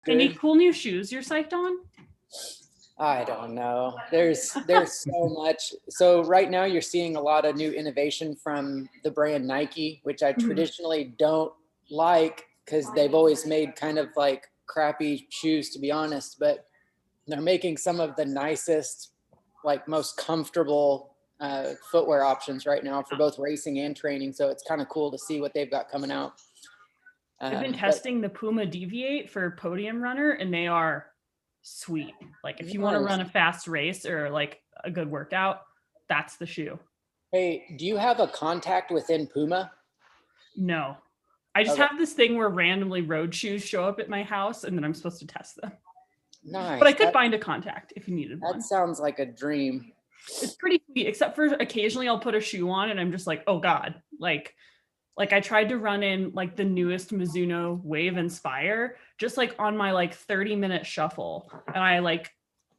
Any Good. cool new shoes you're psyched on? I don't know. There's so much. So right now you're seeing a lot of new innovation from the brand Nike, which I Mhm. traditionally don't like because they've always made kind of like crappy shoes, to be honest. But they're making some of the nicest, like most comfortable footwear options right now for both racing and training. So it's kind of cool to see what they've got coming out. I've been But testing the Puma Deviate for Podium Runner, and they are sweet. Like if you want to nice. run a fast race or like a good workout, that's the shoe. Hey, do you have a contact within Puma? No, I just Okay, have this thing where randomly road shoes show up at my house, and then I'm supposed to test them. But I nice. could find a contact if you needed That one. sounds like a dream. It's pretty sweet, except for occasionally I'll put a shoe on and I'm just like, oh God. Like I tried to run in like the newest Mizuno Wave Inspire just like on my like 30-minute shuffle. And I like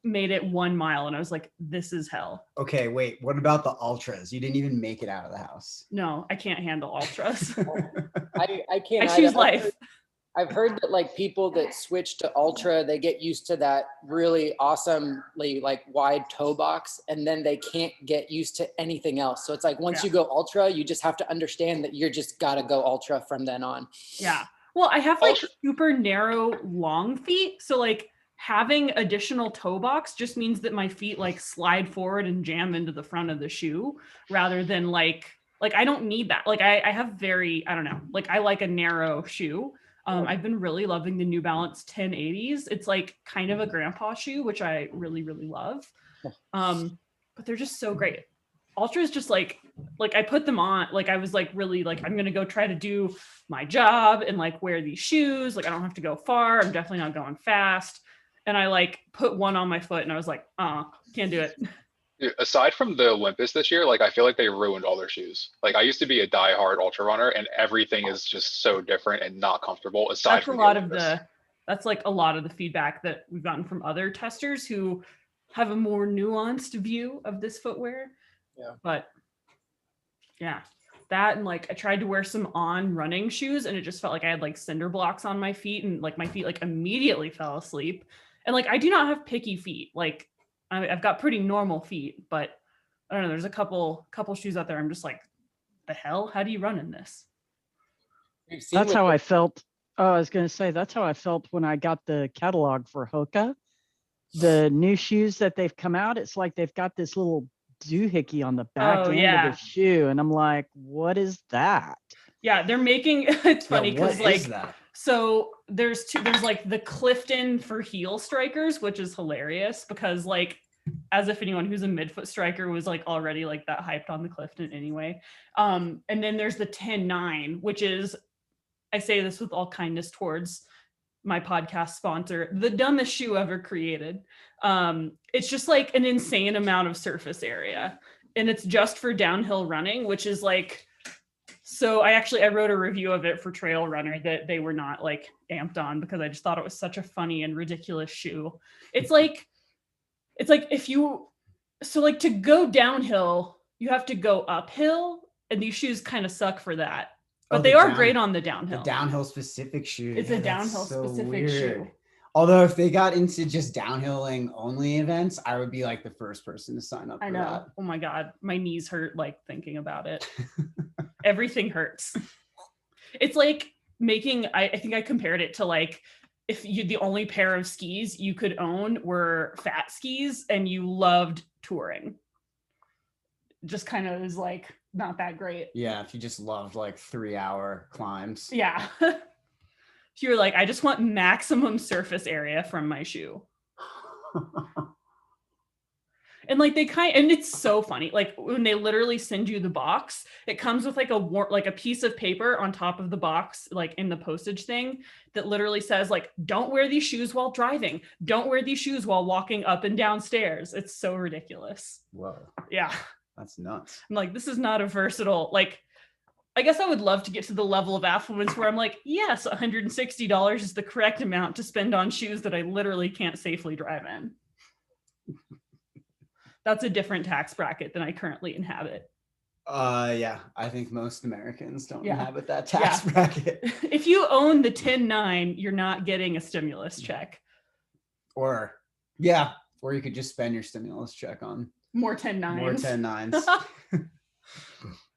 made it 1 mile and I was like, this is hell. Okay, wait. What about the ultras? You didn't even make it out of the house. No, I can't handle ultras. I can't I either. choose life. I've heard that like people that switch to ultra, they get used to that really awesomely like wide toe box, and then they can't get used to anything else. So it's like once you go ultra, you just have to understand that you're just gotta go ultra from then on. Yeah. Well, I have like Ultra- super narrow, long feet. So like having additional toe box just means that my feet like slide forward and jam into the front of the shoe rather than like I don't need that. Like I have very, I don't know, like I like a narrow shoe. I've been really loving the New Balance 1080s. It's like kind of a grandpa shoe, which I really, really love. But they're just so great. Ultra is just like I put them on, like I was like really like I'm gonna go try to do my job and like wear these shoes. Like I don't have to go far. I'm definitely not going fast. And I like put one on my foot and I was like, can't do it. Dude, aside from the Olympus this year, like I feel like they ruined all their shoes. Like I used to be a diehard ultra runner, and everything is just so different and not comfortable. Aside That's a from the lot of Olympus. that's like a lot of the feedback that we've gotten from other testers who have a more nuanced view of this footwear. Yeah. But yeah, that and like I tried to wear some on running shoes and it just felt like I had like cinder blocks on my feet and like my feet like immediately fell asleep. And like I do not have picky feet. Like I've got pretty normal feet, but I don't know. There's a couple shoes out there. I'm just like, the hell? How do you run in this? That's how I felt. Oh, I was going to say, that's how I felt when I got the catalog for Hoka. The new shoes that they've come out, it's like they've got this little doohickey on the back end of the shoe. And I'm like, what is that? Yeah, they're making, it's funny because like, that? So there's like the Clifton for heel strikers, which is hilarious because like, as if anyone who's a midfoot striker was like already like that hyped on the Clifton anyway. And then there's the 10-9, which is, I say this with all kindness towards my podcast sponsor, the dumbest shoe ever created. It's just like an insane amount of surface area and it's just for downhill running, which is like, so I wrote a review of it for Trail Runner that they were not like amped on because I just thought it was such a funny and ridiculous shoe. It's like if you, so like to go downhill, you have to go uphill and these shoes kind of suck for that. But they are great on the downhill. The downhill specific shoe. It's a downhill specific shoe. Although if they got into just downhilling only events, I would be like the first person to sign up for that. Oh my God. My knees hurt like thinking about it. Everything hurts. It's like making, I think I compared it to like, if you the only pair of skis you could own were fat skis and you loved touring. Just kind of is like not that great. Yeah, if you just loved like 3-hour climbs. Yeah. If you were like, I just want maximum surface area from my shoe. And like and it's so funny. Like when they literally send you the box, it comes with like a piece of paper on top of the box, like in the postage thing that literally says like, don't wear these shoes while driving. Don't wear these shoes while walking up and down stairs. It's so ridiculous. Whoa. Yeah. That's nuts. I'm like, this is not a versatile, like, I guess I would love to get to the level of affluence where I'm like, yes, $160 is the correct amount to spend on shoes that I literally can't safely drive in. That's a different tax bracket than I currently inhabit. Yeah, I think most Americans don't Yeah. inhabit that tax Yeah. bracket. If you own the 10-9, you're not getting a stimulus check. Or you could just spend your stimulus check on More 10-9s. more 10-9s.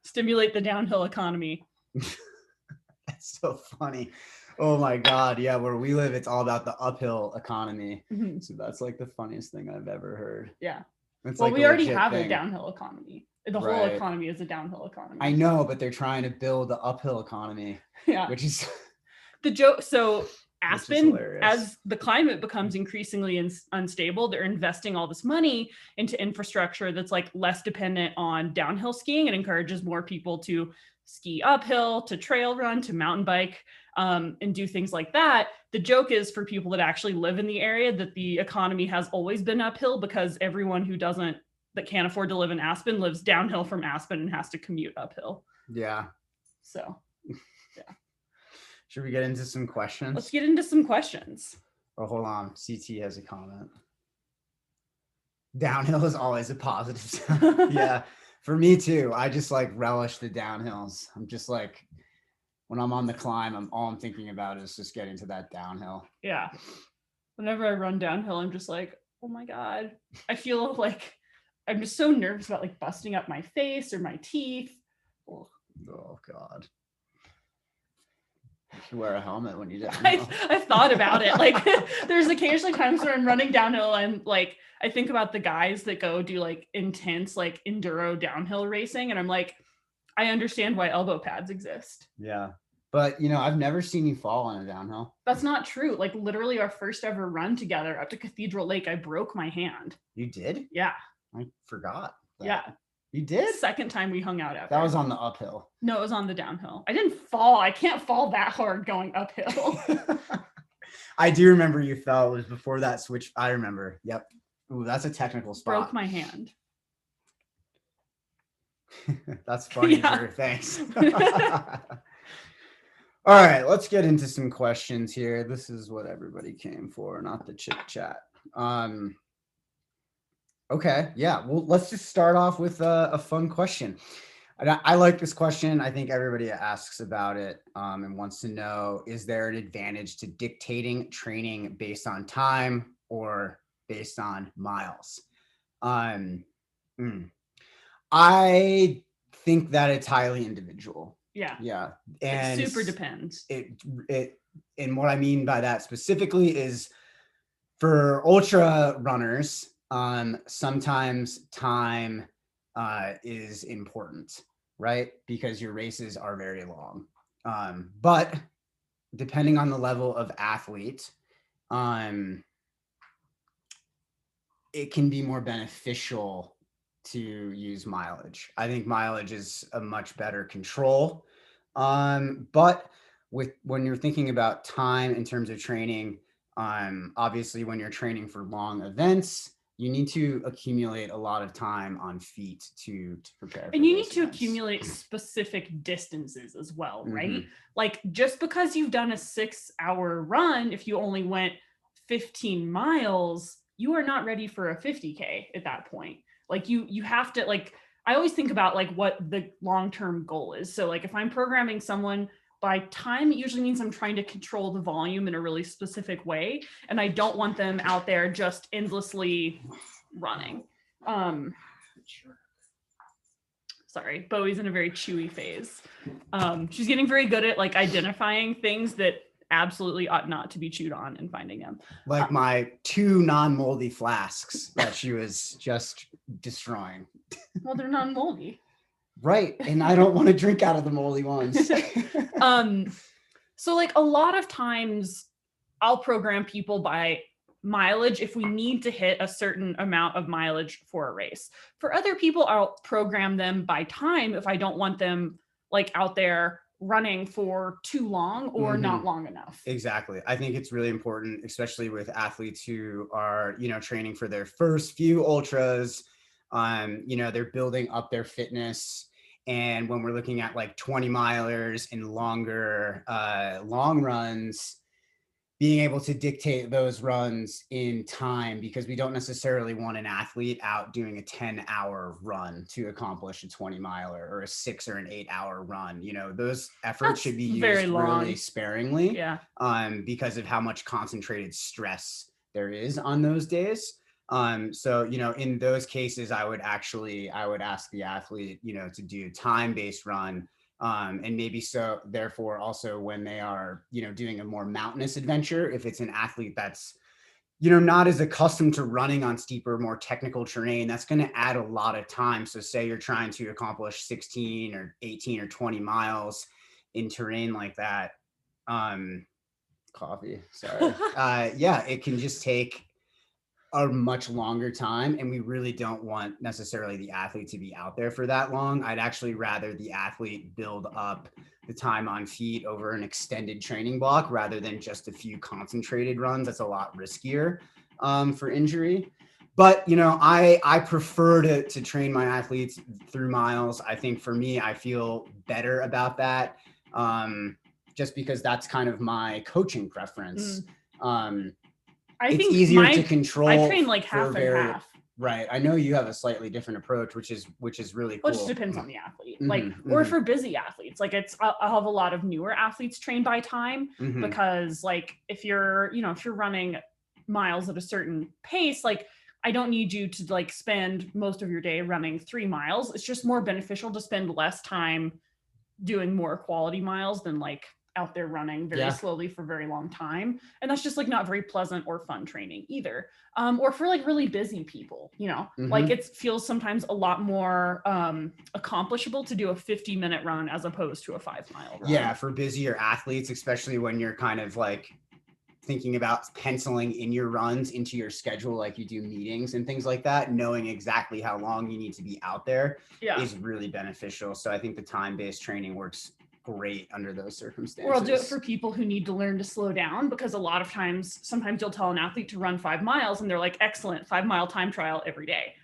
Stimulate the downhill economy. That's so funny. Oh my God. Yeah, where we live, it's all about the uphill economy. Mhm. So that's like the funniest thing I've ever heard. Yeah. It's Well, like we a already legit have thing. a downhill economy. The whole Right. economy is a downhill economy. I know, but they're trying to build the uphill economy, Yeah. which is The joke. So Aspen, hilarious. as the climate becomes increasingly unstable, they're investing all this money into infrastructure that's like less dependent on downhill skiing and encourages more people to ski uphill, to trail run, to mountain bike, and do things like that. The joke is for people that actually live in the area that the economy has always been uphill because everyone that can't afford to live in Aspen lives downhill from Aspen and has to commute uphill. Yeah. So Should we get into some questions? let's get into some questions. Oh, hold on. CT has a comment. Downhill is always a positive. Yeah, for me too. I just like relish the downhills. I'm just like, when I'm on the climb, all I'm thinking about is just getting to that downhill. Yeah. Whenever I run downhill, I'm just like, oh my God. I feel like I'm just so nervous about like busting up my face or my teeth. Ugh. Oh God. You should wear a helmet when you do. I've thought about it. Like there's occasionally times where I'm running downhill and like I think about the guys that go do like intense like enduro downhill racing and I'm like, I understand why elbow pads exist. Yeah. But I've never seen you fall on a downhill. That's not true. Like literally our first ever run together up to Cathedral Lake, I broke my hand. You did? Yeah. I forgot. Yeah. You did? Second time we hung out ever. That was on the uphill. No, it was on the downhill. I didn't fall. I can't fall that hard going uphill. I do remember you fell. It was before that switch. I remember. Yep. Ooh, that's a technical spot. Broke my hand. That's funny, Yeah. Drew. Thanks. All right, let's get into some questions here. This is what everybody came for, not the chit chat. Okay, yeah. Well, let's just start off with a fun question. I like this question. I think everybody asks about it and wants to know, is there an advantage to dictating training based on time or based on miles? I think that it's highly individual. Yeah. Yeah. And And it super depends. And what I mean by that specifically is for ultra runners, sometimes time is important, right? Because your races are very long. But depending on the level of athlete, it can be more beneficial to use mileage. I think mileage is a much better control. But when you're thinking about time in terms of training, obviously when you're training for long events, you need to accumulate a lot of time on feet to prepare. And you need to accumulate specific distances as well, right? Mm-hmm. Like just because you've done a 6-hour run, if you only went 15 miles, you are not ready for a 50K at that point. Like you have to, like, I always think about like what the long-term goal is. So like if I'm programming someone by time, it usually means I'm trying to control the volume in a really specific way. And I don't want them out there just endlessly running. Sorry, Bowie's in a very chewy phase. She's getting very good at like identifying things that absolutely ought not to be chewed on and finding them. Like my 2 non-moldy flasks that she was just destroying. Well, they're non-moldy. Right. And I don't want to drink out of the moldy ones. So like a lot of times I'll program people by mileage if we need to hit a certain amount of mileage for a race. For other people, I'll program them by time if I don't want them like out there running for too long or not long enough. Exactly. I think it's really important, especially with athletes who are, training for their first few ultras. They're building up their fitness. And when we're looking at like 20 milers and longer long runs, being able to dictate those runs in time, because we don't necessarily want an athlete out doing a 10-hour run to accomplish a 20-miler or a 6 or an 8-hour run. You know, those efforts should be used really sparingly, because of how much concentrated stress there is on those days. So, you know, in those cases, I would ask the athlete, you know, to do time-based run. And maybe so therefore also when they are, you know, doing a more mountainous adventure, if it's an athlete that's, you know, not as accustomed to running on steeper, more technical terrain, that's going to add a lot of time. So say you're trying to accomplish 16 or 18 or 20 miles in terrain like that. Coffee, sorry. Yeah, it can just take a much longer time, and we really don't want necessarily the athlete to be out there for that long. I'd actually rather the athlete build up the time on feet over an extended training block rather than just a few concentrated runs. That's a lot riskier for injury. But, you know, I prefer to train my athletes through miles. I think for me, I feel better about that, just because that's kind of my coaching preference. I it's think easier to control. I train like half and half. Right. I know you have a slightly different approach, which is really cool. Which depends on the athlete. Like, or for busy athletes, like I'll have a lot of newer athletes trained by time, because like if you're running miles at a certain pace, like I don't need you to like spend most of your day running 3 miles. It's just more beneficial to spend less time doing more quality miles than like out there running very slowly for a very long time. And that's just like not very pleasant or fun training either. Or for like really busy people, you know, like it feels sometimes a lot more accomplishable to do a 50-minute run as opposed to a 5-mile run. Yeah, for busier athletes, especially when you're kind of like thinking about penciling in your runs into your schedule, like you do meetings and things like that, knowing exactly how long you need to be out there is really beneficial. So I think the time-based training works great under those circumstances. Or I'll do it for people who need to learn to slow down, because a lot of times, sometimes you'll tell an athlete to run 5 miles and they're like, excellent, 5-mile time trial every day.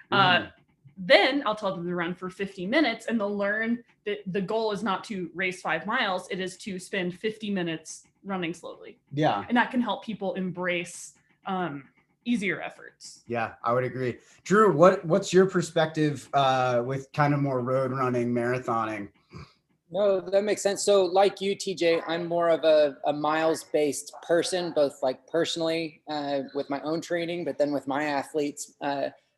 Then I'll tell them to run for 50 minutes and they'll learn that the goal is not to race 5 miles. It is to spend 50 minutes running slowly. Yeah. And that can help people embrace easier efforts. Yeah, I would agree. Drew, what's your perspective with kind of more road running, marathoning? No, that makes sense. So like you, TJ, I'm more of a miles-based person, both like personally with my own training, but then with my athletes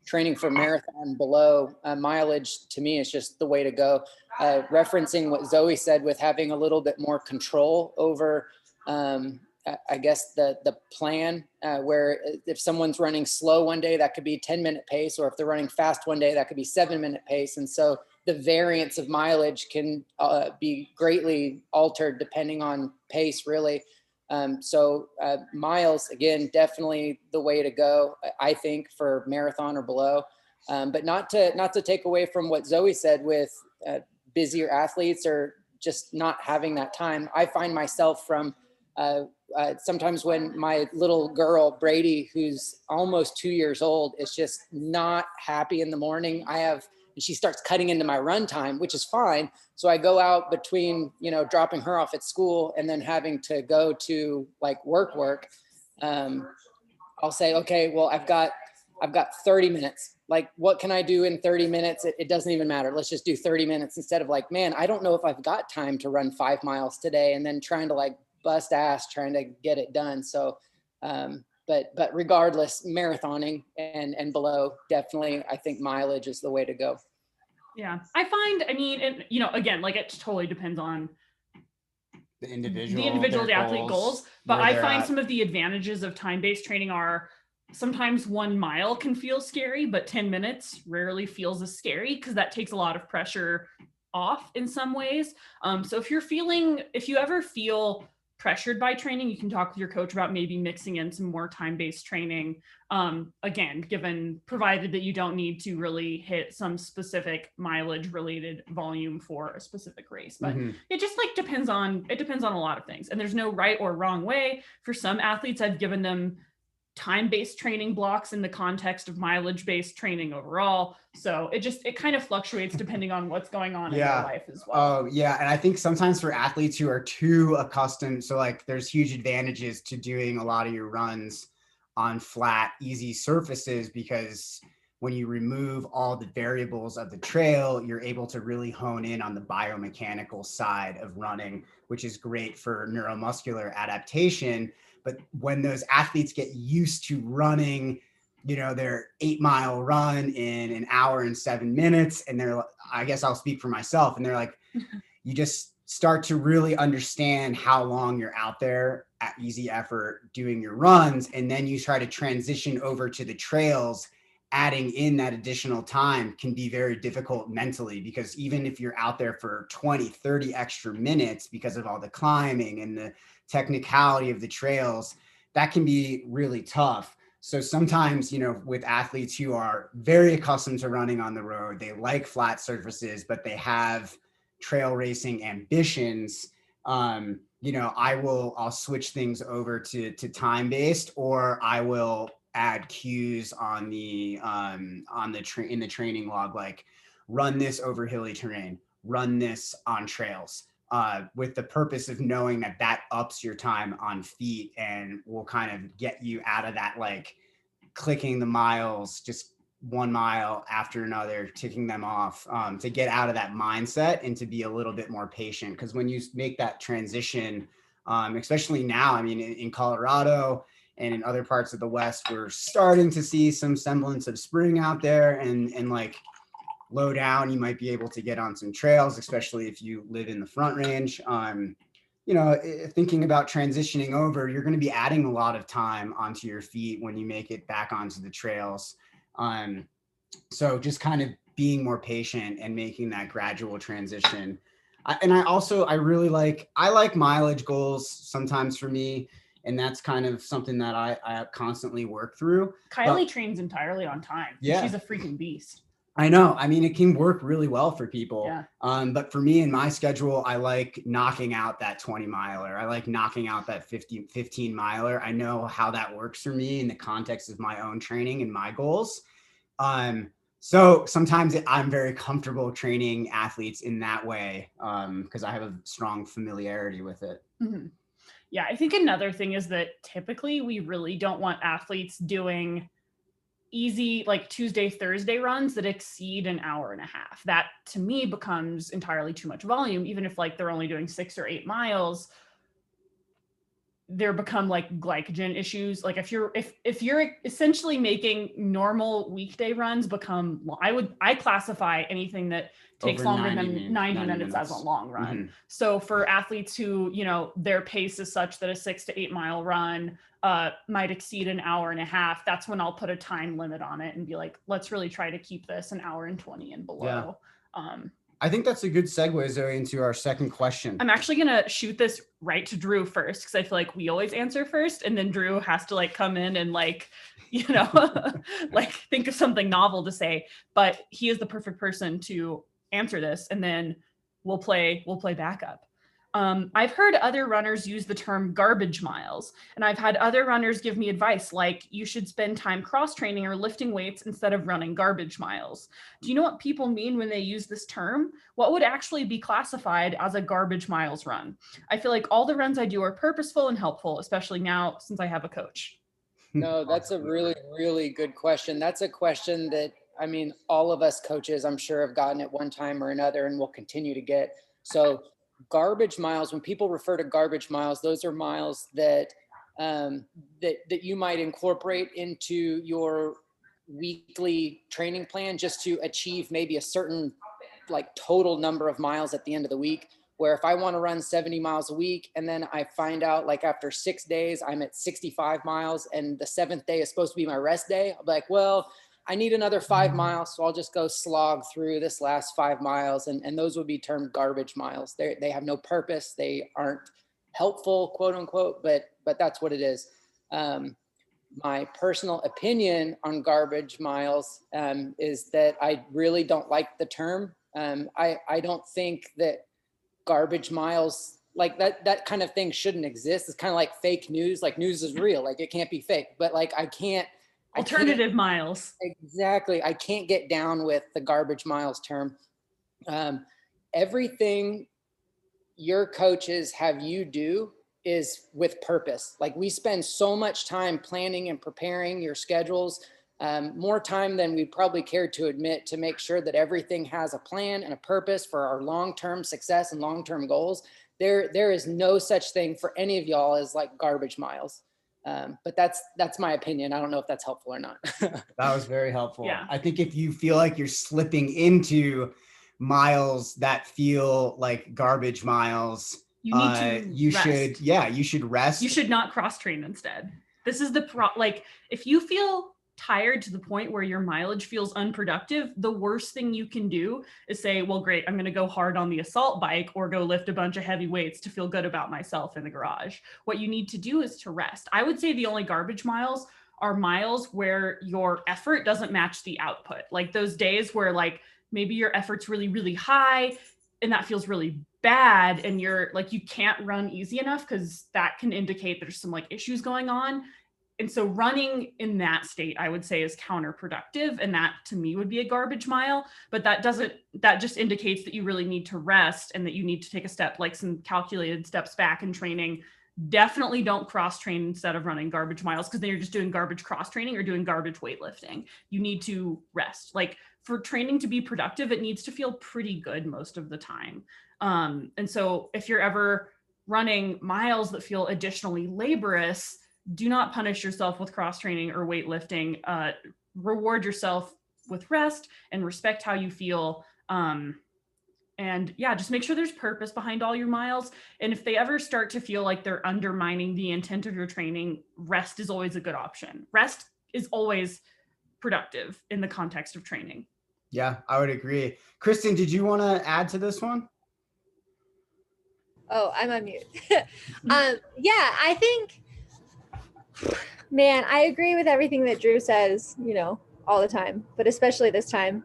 training for marathon below. Mileage to me is just the way to go. Referencing what Zoe said with having a little bit more control over, I guess, the plan, where if someone's running slow one day, that could be 10-minute pace, or if they're running fast one day, that could be 7-minute pace. And so the variance of mileage can be greatly altered depending on pace, really. So miles, again, definitely the way to go, I think, for marathon or below. But not to take away from what Zoe said with busier athletes or just not having that time. I find myself from sometimes when my little girl, Brady, who's almost 2 years old, is just not happy in the morning. She starts cutting into my run time, which is fine. So I go out between, dropping her off at school and then having to go to like work. I'll say, okay, well, I've got 30 minutes. Like, what can I do in 30 minutes? It doesn't even matter. Let's just do 30 minutes instead of like, man, I don't know if I've got time to run 5 miles today, and then trying to like bust ass trying to get it done. So, but regardless, marathoning and below, definitely, I think mileage is the way to go. Yeah, I find, again, like it totally depends on the individual, the athlete goals. But I find some of the advantages of time-based training are sometimes 1 mile can feel scary, but 10 minutes rarely feels as scary, because that takes a lot of pressure off in some ways. So if you ever feel pressured by training, you can talk with your coach about maybe mixing in some more time-based training. Again, provided that you don't need to really hit some specific mileage related volume for a specific race. But it just like depends on a lot of things. And there's no right or wrong way. For some athletes, I've given them time-based training blocks in the context of mileage-based training overall. So it kind of fluctuates depending on what's going on in your life as well. Oh yeah. And I think sometimes for athletes who are too accustomed, so like there's huge advantages to doing a lot of your runs on flat, easy surfaces, because when you remove all the variables of the trail, you're able to really hone in on the biomechanical side of running, which is great for neuromuscular adaptation. But when those athletes get used to running, you know, their 8-mile run in an hour and 7 minutes, and they're, I guess I'll speak for myself, and they're like, you just start to really understand how long you're out there at easy effort doing your runs. And then you try to transition over to the trails. Adding in that additional time can be very difficult mentally, because even if you're out there for 20, 30 extra minutes because of all the climbing and the technicality of the trails, that can be really tough. So sometimes, you know, with athletes who are very accustomed to running on the road, they like flat surfaces, but they have trail racing ambitions, you know, I'll switch things over to time-based, or I will add cues on the in the training log, like run this over hilly terrain, run this on trails, with the purpose of knowing that that ups your time on feet and will kind of get you out of that, like clicking the miles, just 1 mile after another, ticking them off, to get out of that mindset and to be a little bit more patient. Because when you make that transition, especially now, I mean, in Colorado and in other parts of the West, we're starting to see some semblance of spring out there, and like low down, you might be able to get on some trails, especially if you live in the Front Range. You know, thinking about transitioning over, you're going to be adding a lot of time onto your feet when you make it back onto the trails. So just kind of being more patient and making that gradual transition. I really like mileage goals sometimes for me. And that's kind of something that I constantly work through. Kylie trains entirely on time. Yeah. She's a freaking beast. I know. I mean, it can work really well for people. Yeah. But for me in my schedule, I like knocking out that 20 miler. I like knocking out that 15 miler. I know how that works for me in the context of my own training and my goals. So sometimes I'm very comfortable training athletes in that way, because I have a strong familiarity with it. Mm-hmm. Yeah, I think another thing is that typically we really don't want athletes doing easy, like Tuesday, Thursday runs that exceed an hour and a half. That to me becomes entirely too much volume. Even if like they're only doing 6 or 8 miles, there become like glycogen issues. Like if you're essentially making normal weekday runs become, I classify anything that takes Over longer than 90 minutes as a long run. Mm-hmm. So for athletes who, you know, their pace is such that a 6 to 8 mile run might exceed an hour and a half, that's when I'll put a time limit on it and be like, let's really try to keep this an hour and 20 and below. Yeah. I think that's a good segue, Zoe, into our second question. I'm actually going to shoot this right to Drew first, because I feel like we always answer first, and then Drew has to like come in and like, you know, like think of something novel to say, but he is the perfect person to answer this, and then we'll play backup. I've heard other runners use the term garbage miles, and I've had other runners give me advice like you should spend time cross training or lifting weights instead of running garbage miles. Do you know what people mean when they use this term? What would actually be classified as a garbage miles run? I feel like all the runs I do are purposeful and helpful, especially now since I have a coach. No, that's a really, really good question. That's a question that, I mean, all of us coaches, I'm sure, have gotten at one time or another and will continue to get. So garbage miles, when people refer to garbage miles, those are miles that that you might incorporate into your weekly training plan just to achieve maybe a certain like total number of miles at the end of the week. Where if I want to run 70 miles a week and then I find out like after 6 days I'm at 65 miles and the 7th day is supposed to be my rest day, I'll be like, well, I need another 5 miles, so I'll just go slog through this last 5 miles. And those would be termed garbage miles. They have no purpose. They aren't helpful, quote unquote, but that's what it is. My personal opinion on garbage miles is that I really don't like the term. I don't think that garbage miles like that kind of thing shouldn't exist. It's kind of like fake news. Like news is real. Like it can't be fake. But like I can't. Alternative miles. Exactly. I can't get down with the garbage miles term. Everything your coaches have you do is with purpose. Like we spend so much time planning and preparing your schedules, more time than we probably care to admit, to make sure that everything has a plan and a purpose for our long-term success and long-term goals. There is no such thing for any of y'all as like garbage miles. But that's my opinion. I don't know if that's helpful or not. That was very helpful. Yeah. I think if you feel like you're slipping into miles that feel like garbage miles, You need to you rest. should rest. You should not cross train instead. This is like if you feel tired to the point where your mileage feels unproductive, the worst thing you can do is say, well, great, I'm going to go hard on the assault bike or go lift a bunch of heavy weights to feel good about myself in the garage. What you need to do is to rest. I would say the only garbage miles are miles where your effort doesn't match the output. Like those days where like maybe your effort's really, really high and that feels really bad and you're like, you can't run easy enough because that can indicate there's some like issues going on. And so running in that state, I would say, is counterproductive. And that to me would be a garbage mile. But that just indicates that you really need to rest and that you need to take a step, like some calculated steps back in training. Definitely don't cross train instead of running garbage miles, because then you're just doing garbage cross training or doing garbage weightlifting. You need to rest. Like for training to be productive, it needs to feel pretty good most of the time. And so if you're ever running miles that feel additionally laborious, do not punish yourself with cross training or weightlifting. Reward yourself with rest and respect how you feel. And yeah, just make sure there's purpose behind all your miles. And if they ever start to feel like they're undermining the intent of your training, rest is always a good option. Rest is always productive in the context of training. Yeah, I would agree. Kristen, did you want to add to this one? Oh, I'm on mute. Yeah, I think, man, I agree with everything that Drew says, all the time, but especially this time.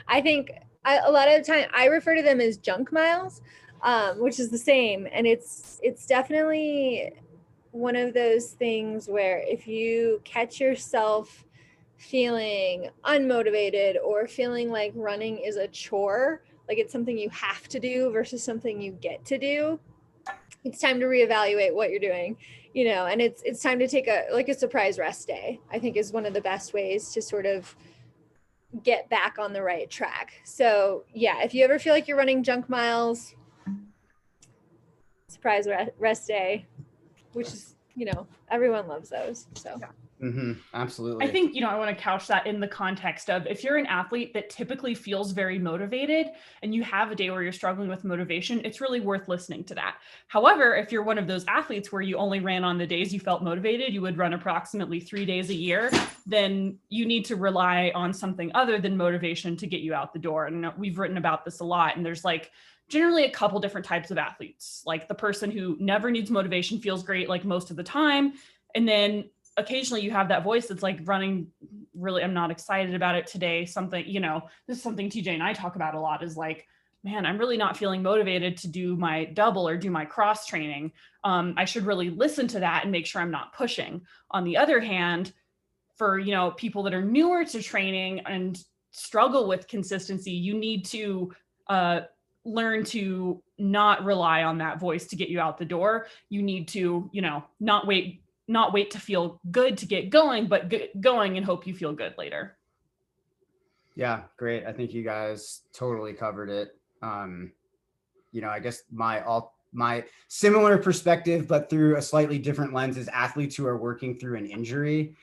I think a lot of the time I refer to them as junk miles, which is the same. And it's definitely one of those things where if you catch yourself feeling unmotivated or feeling like running is a chore, like it's something you have to do versus something you get to do, it's time to reevaluate what you're doing, and it's time to take a surprise rest day, I think is one of the best ways to sort of get back on the right track. So yeah, if you ever feel like you're running junk miles, surprise rest day, which is, everyone loves those. So yeah. Mm-hmm. Absolutely. I think, I want to couch that in the context of if you're an athlete that typically feels very motivated and you have a day where you're struggling with motivation, it's really worth listening to that. However, if you're one of those athletes where you only ran on the days you felt motivated, you would run approximately 3 days a year, then you need to rely on something other than motivation to get you out the door. And we've written about this a lot. And there's generally a couple different types of athletes, like the person who never needs motivation, feels great like most of the time. And then occasionally you have that voice that's like running, really, I'm not excited about it today. Something, this is something TJ and I talk about a lot, is like, man, I'm really not feeling motivated to do my double or do my cross training. I should really listen to that and make sure I'm not pushing. On the other hand, for, people that are newer to training and struggle with consistency, you need to learn to not rely on that voice to get you out the door. You need to, not wait to feel good to get going, but get going and hope you feel good later. Yeah, great. I think you guys totally covered it. I guess my similar perspective, but through a slightly different lens, is athletes who are working through an injury.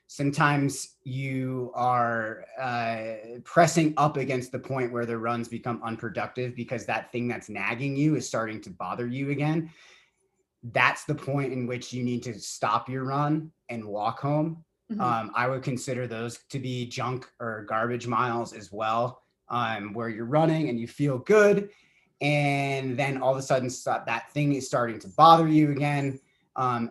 Sometimes you are pressing up against the point where the runs become unproductive because that thing that's nagging you is starting to bother you again. That's the point in which you need to stop your run and walk home. Mm-hmm. I would consider those to be junk or garbage miles as well, where you're running and you feel good, and then all of a sudden that thing is starting to bother you again.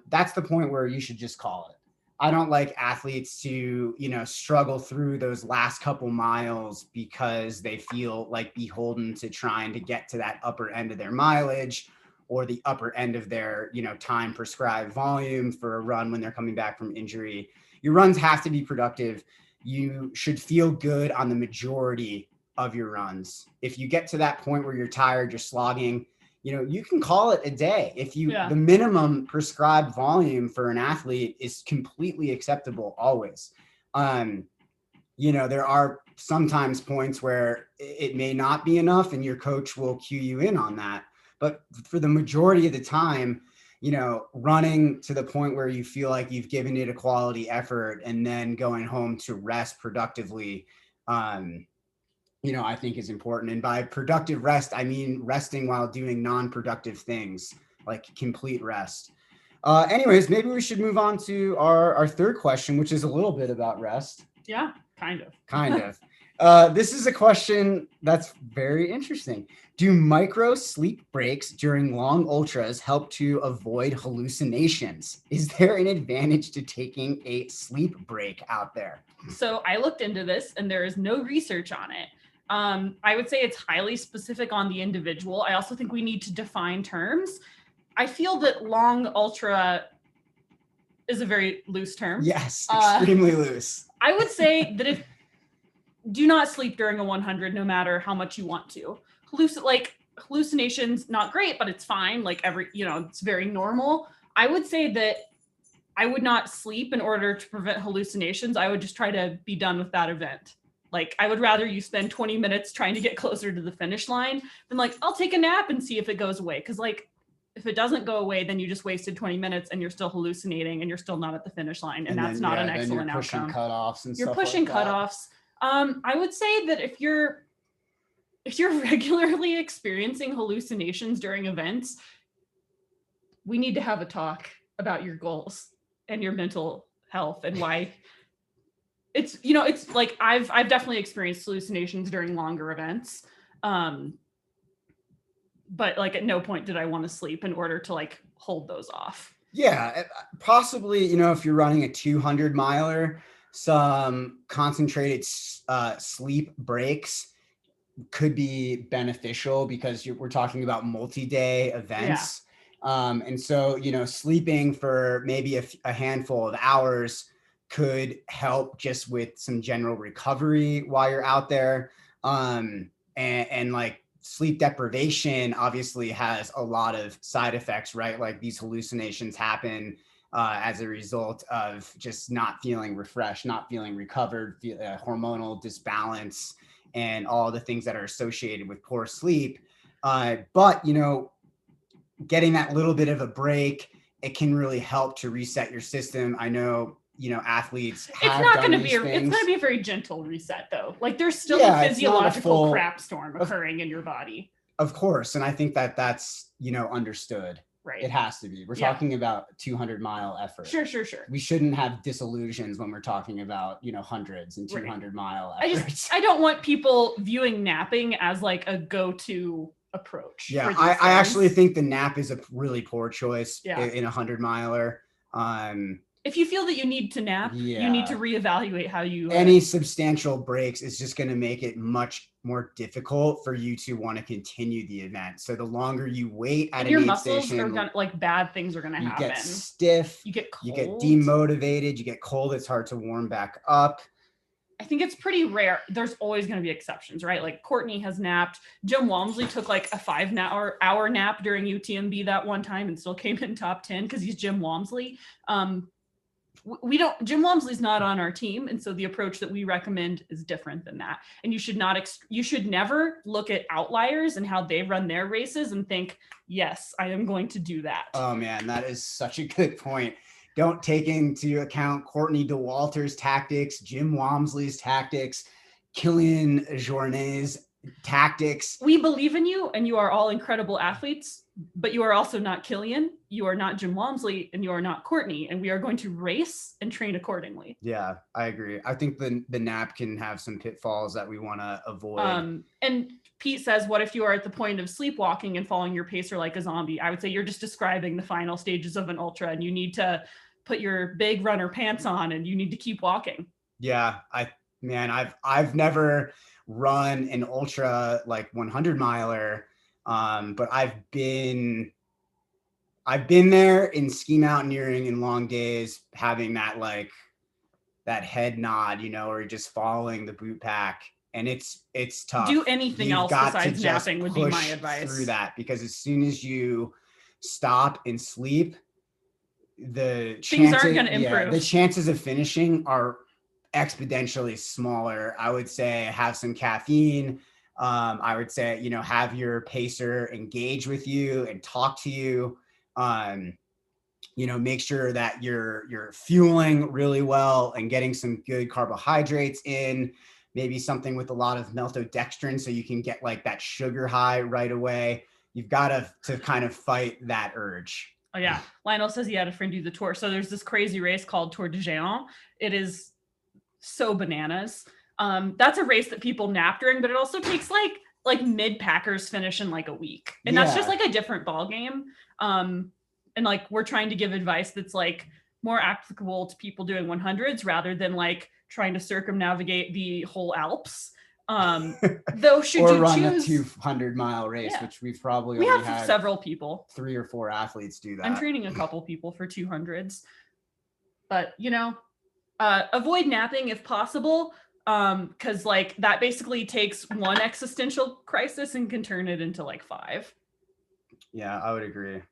That's the point where you should just call it. I don't like athletes to, struggle through those last couple miles because they feel like beholden to trying to get to that upper end of their mileage or the upper end of their, time prescribed volume for a run when they're coming back from injury. Your runs have to be productive. You should feel good on the majority of your runs. If you get to that point where you're tired, you're slogging, you can call it a day. The minimum prescribed volume for an athlete is completely acceptable always. There are sometimes points where it may not be enough and your coach will cue you in on that. But for the majority of the time, running to the point where you feel like you've given it a quality effort and then going home to rest productively, I think is important. And by productive rest, I mean resting while doing non-productive things, like complete rest. Anyways, maybe we should move on to our third question, which is a little bit about rest. Yeah, kind of. Kind of. This is a question that's very interesting. Do micro sleep breaks during long ultras help to avoid hallucinations? Is there an advantage to taking a sleep break out there? So I looked into this and there is no research on it. I would say it's highly specific on the individual. I also think we need to define terms. I feel that long ultra is a very loose term. Yes, extremely loose. I would say that do not sleep during a 100, no matter how much you want to. Hallucinations, not great, but it's fine. It's very normal. I would say that I would not sleep in order to prevent hallucinations. I would just try to be done with that event. I would rather you spend 20 minutes trying to get closer to the finish line than I'll take a nap and see if it goes away. Because if it doesn't go away, then you just wasted 20 minutes and you're still hallucinating and you're still not at the finish line. And that's not an excellent outcome. Cutoffs and you're stuff pushing like that. cutoffs. I would say that if you're regularly experiencing hallucinations during events, we need to have a talk about your goals and your mental health and why it's I've definitely experienced hallucinations during longer events. But at no point did I want to sleep in order to hold those off. Yeah, possibly, if you're running a 200 miler, some concentrated sleep breaks could be beneficial because we're talking about multi-day events. Yeah. And so, sleeping for maybe a handful of hours could help just with some general recovery while you're out there. And sleep deprivation obviously has a lot of side effects, right? These hallucinations happen as a result of just not feeling refreshed, not feeling recovered, hormonal disbalance, and all the things that are associated with poor sleep. But, getting that little bit of a break, it can really help to reset your system. I know, athletes have it's going to be a very gentle reset though. There's still a physiological crap storm occurring in your body. Of course. And I think that-that's, understood. Right. It has to be. We're talking about 200-mile effort. Sure. We shouldn't have disillusions when we're talking about, hundreds and 200-mile efforts. I don't want people viewing napping as a go-to approach. Yeah, I actually think the nap is a really poor choice in a 100-miler. If you feel that you need to nap, you need to reevaluate how you... Any substantial breaks is just going to make it much more difficult for you to want to continue the event. So the longer you wait at an aid station... Your muscles are going to... bad things are going to happen. You get stiff. You get cold. You get demotivated. You get cold. It's hard to warm back up. I think it's pretty rare. There's always going to be exceptions, right? Courtney has napped. Jim Walmsley took a 5-hour nap during UTMB that one time and still came in top 10 because he's Jim Walmsley. Jim Walmsley's not on our team. And so the approach that we recommend is different than that. And you should never look at outliers and how they run their races and think, yes, I am going to do that. Oh man, that is such a good point. Don't take into account Courtney Dauwalter's tactics, Jim Walmsley's tactics, Kilian Jornet's tactics. We believe in you and you are all incredible athletes, but you are also not Kilian, you are not Jim Walmsley, and you are not Courtney, and we are going to race and train accordingly. Yeah, I agree. I think the nap can have some pitfalls that we want to avoid. And Pete says, what if you are at the point of sleepwalking and following your pacer like a zombie? I would say you're just describing the final stages of an ultra and you need to put your big runner pants on and you need to keep walking. Yeah, I've never run an ultra like 100 miler, but I've been there in ski mountaineering in long days, having that head nod, or just following the boot pack, and it's tough. Do anything You've else got besides to just napping would be my push advice. through that, because as soon as you stop and sleep, the Things chances, aren't going to improve. the chances of finishing are exponentially smaller. I would say have some caffeine. I would say, have your pacer engage with you and talk to you. Make sure that you're fueling really well and getting some good carbohydrates in, maybe something with a lot of maltodextrin so you can get like that sugar high right away. You've got to kind of fight that urge. Oh yeah. Lionel says he had a friend do the tour. So there's this crazy race called Tour de Géant. It is so bananas. That's a race that people nap during, but it also takes like mid packers finish in like a week. And that's just like a different ball game. And like, we're trying to give advice that's like more applicable to people doing 100s rather than like trying to circumnavigate the whole Alps. Though should or you run choose a 200-mile race, which we have had several people, 3 or 4 athletes do that. I'm training a couple people for 200s, but avoid napping if possible, because like that basically takes one existential crisis and can turn it into like 5. Yeah, I would agree.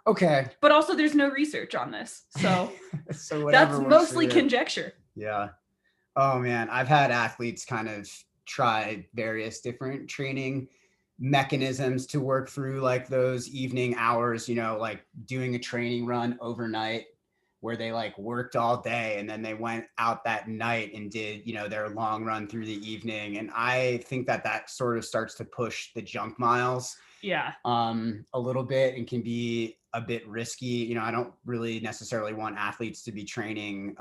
Okay, but also there's no research on this, so so that's mostly conjecture. Yeah. Oh man, I've had athletes kind of try various different training mechanisms to work through like those evening hours, like doing a training run overnight where they like worked all day and then they went out that night and did, their long run through the evening. And I think that sort of starts to push the junk miles a little bit and can be a bit risky. I don't really necessarily want athletes to be training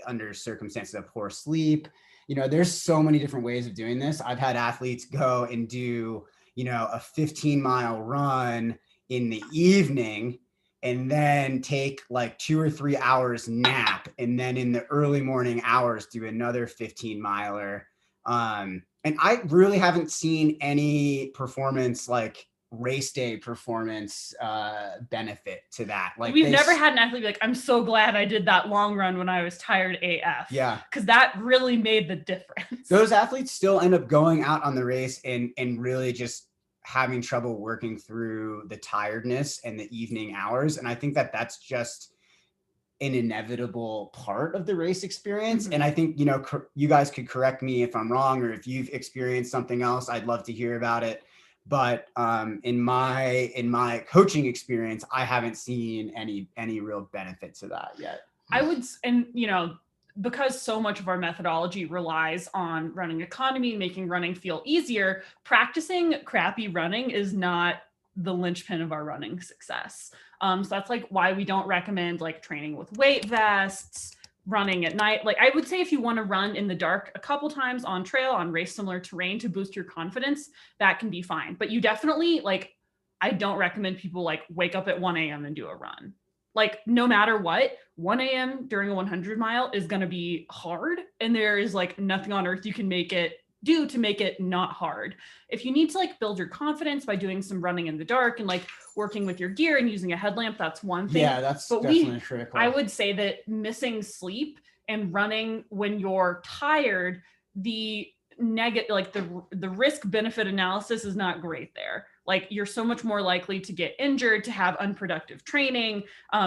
under circumstances of poor sleep. There's so many different ways of doing this. I've had athletes go and do, a 15-mile run in the evening and then take like 2 or 3 hours nap. And then in the early morning hours, do another 15-miler. And I really haven't seen any performance, like race day performance benefit to that. Like we've never had an athlete be like, I'm so glad I did that long run when I was tired AF. Yeah. Because that really made the difference. Those athletes still end up going out on the race and really just having trouble working through the tiredness and the evening hours. And I think that's just an inevitable part of the race experience. Mm-hmm. And I think, you guys could correct me if I'm wrong, or if you've experienced something else, I'd love to hear about it. But in my coaching experience, I haven't seen any real benefit to that yet. I would, and because so much of our methodology relies on running economy, making running feel easier, practicing crappy running is not the linchpin of our running success. So that's like why we don't recommend like training with weight vests, running at night. Like I would say if you want to run in the dark a couple times on trail, on race similar terrain to boost your confidence, that can be fine. But you definitely I don't recommend people like wake up at 1 a.m. and do a run. Like no matter what, 1 a.m. during a 100 mile is going to be hard. And there is like nothing on earth you can do to make it not hard. If you need to like build your confidence by doing some running in the dark and like working with your gear and using a headlamp, that's one thing. Yeah, that's definitely critical. I would say that missing sleep and running when you're tired, the negative, like the risk benefit analysis is not great there. Like you're so much more likely to get injured, to have unproductive training,